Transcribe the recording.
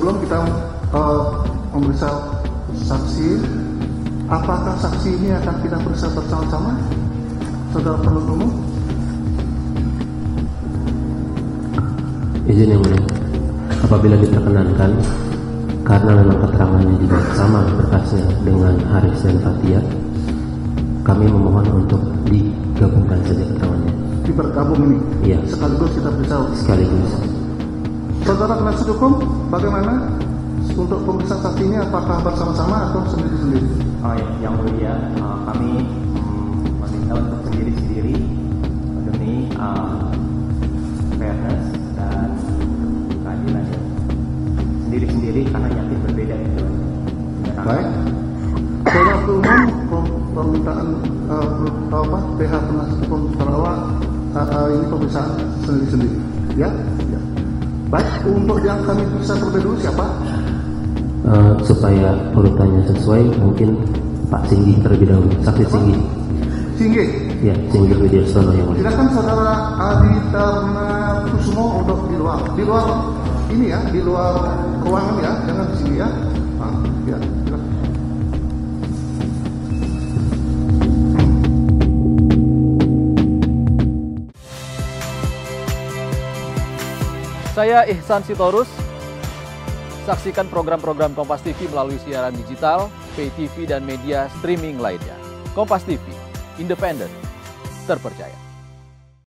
sebelum kita memeriksa saksi, apakah saksi ini akan kita periksa bersama-sama, saudara penuntut umum? Izin yang mulia, apabila diperkenankan, karena memang keterangannya juga sama berkasnya dengan Haris dan Fathia, kami memohon untuk digabungkan saja keterangannya. Dibergabung ini? Iya. Sekaligus kita periksa? Sekaligus. Saudara penasihat hukum, bagaimana untuk pemeriksaan saksi ini, apakah bersama-sama atau sendiri-sendiri? Oh ya, yang mulia, kami meminta untuk sendiri-sendiri demi fairness dan keadilan ya. Sendiri-sendiri karena yakin berbeda gitu. Baik. Saudara umum, permintaan pihak penasihat hukum Sarawak ini pemeriksaan sendiri-sendiri, ya? Ya. Baik, untuk yang kami periksa terlebih dulu siapa? Supaya urutannya sesuai, mungkin Pak Singgi terlebih dahulu. Saksi Singgi. Singgi. Ya, Singgi Widyastono yang mulia. Silakan saudara Adi Dharma Kusumo untuk di luar ini ya, di luar ruangan ya, jangan di sini ya. Ya, silakan. Saya Ihsan Sitorus. Saksikan program-program Kompas TV melalui siaran digital, pay TV, dan media streaming lainnya. Kompas TV, independen, terpercaya.